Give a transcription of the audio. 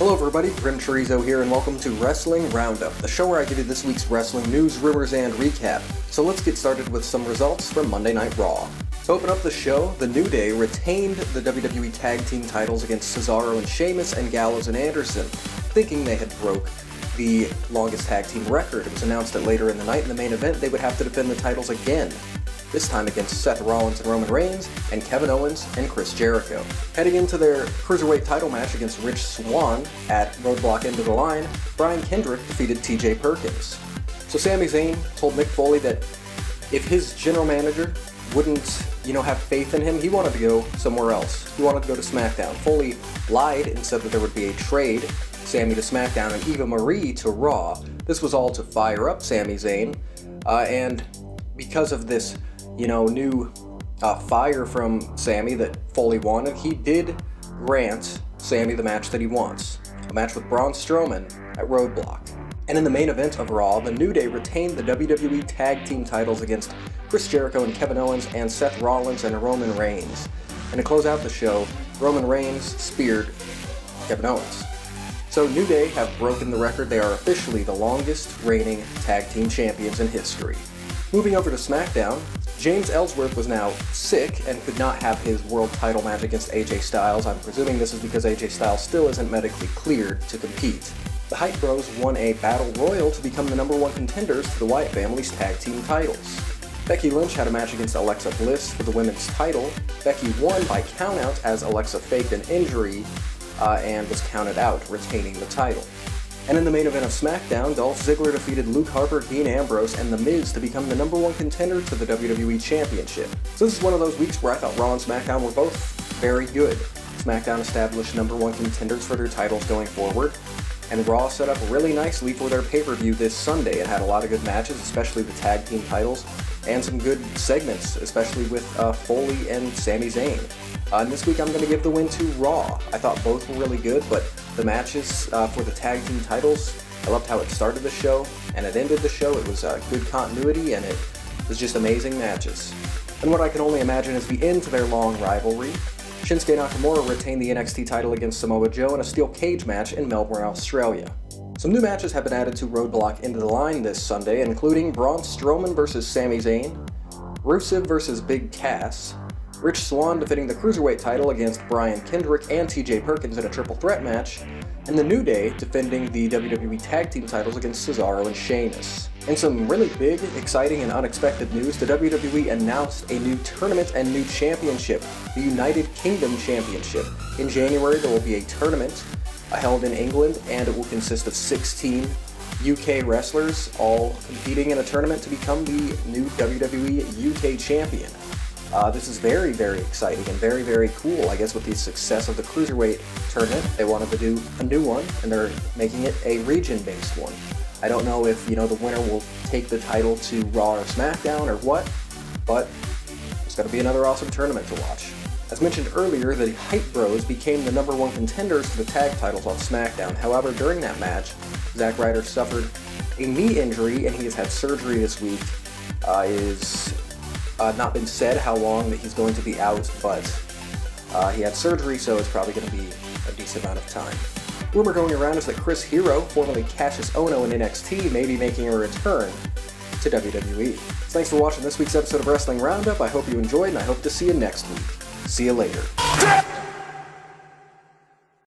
Hello everybody, GrimmChorizo here, and welcome to Wrestling Roundup, the show where I give you this week's wrestling news, rumors, and recap. So let's get started with some results from Monday Night Raw. To open up the show, The New Day retained the WWE Tag Team Titles against Cesaro and Sheamus and Gallows and Anderson, thinking they had broke the longest tag team record. It was announced that later in the night in the main event they would have to defend the titles again, this time against Seth Rollins and Roman Reigns, and Kevin Owens and Chris Jericho. Heading into their Cruiserweight title match against Rich Swann at Roadblock End of the Line, Brian Kendrick defeated TJ Perkins. So Sami Zayn told Mick Foley that if his general manager wouldn't, have faith in him, he wanted to go somewhere else. He wanted to go to Smackdown. Foley lied and said that there would be a trade, Sami to Smackdown and Eva Marie to Raw. This was all to fire up Sami Zayn, and because of this new fire from Sami that Foley wanted, he did grant Sami the match that he wants, a match with Braun Strowman at Roadblock. And in the main event of Raw, The New Day retained the WWE Tag Team Titles against Chris Jericho and Kevin Owens and Seth Rollins and Roman Reigns. And to close out the show, Roman Reigns speared Kevin Owens. So New Day have broken the record. They are officially the longest reigning tag team champions in history. Moving over to SmackDown, James Ellsworth was now sick and could not have his world title match against AJ Styles. I'm presuming this is because AJ Styles still isn't medically cleared to compete. The Hype Bros won a Battle Royal to become the #1 contenders to the Wyatt family's tag team titles. Becky Lynch had a match against Alexa Bliss for the women's title. Becky won by countout as Alexa faked an injury and was counted out, retaining the title. And in the main event of SmackDown, Dolph Ziggler defeated Luke Harper, Dean Ambrose, and The Miz to become the #1 contender to the WWE Championship. So this is one of those weeks where I thought Raw and SmackDown were both very good. SmackDown established #1 contenders for their titles going forward, and Raw set up really nicely for their pay-per-view this Sunday. It had a lot of good matches, especially the tag team titles, and some good segments, especially with Foley and Sami Zayn. And this week I'm going to give the win to Raw. I thought both were really good, but the matches for the tag team titles, I loved how it started the show and it ended the show. It was good continuity and it was just amazing matches. And what I can only imagine is the end to their long rivalry. Shinsuke Nakamura retained the NXT title against Samoa Joe in a steel cage match in Melbourne, Australia. Some new matches have been added to Roadblock Into the Line this Sunday, including Braun Strowman vs. Sami Zayn, Rusev vs. Big Cass, Rich Swann defending the Cruiserweight title against Brian Kendrick and TJ Perkins in a triple threat match, and The New Day defending the WWE Tag Team titles against Cesaro and Sheamus. In some really big, exciting, and unexpected news, the WWE announced a new tournament and new championship, the United Kingdom Championship. In January, there will be a tournament held in England, and it will consist of 16 UK wrestlers all competing in a tournament to become the new WWE UK Champion. This is very, very exciting and very, very cool. I guess with the success of the Cruiserweight tournament, they wanted to do a new one, and they're making it a region-based one. I don't know if, the winner will take the title to Raw or SmackDown or what, but it's going to be another awesome tournament to watch. As mentioned earlier, the Hype Bros became the #1 contenders to the tag titles on SmackDown. However, during that match, Zack Ryder suffered a knee injury, and he has had surgery this week. Is not been said how long that he's going to be out, but he had surgery, so it's probably going to be a decent amount of time. Rumor going around is that Chris Hero, formerly Cassius Ohno in NXT, may be making a return to WWE. So thanks for watching this week's episode of Wrestling Roundup. I hope you enjoyed, and I hope to see you next week. See you later.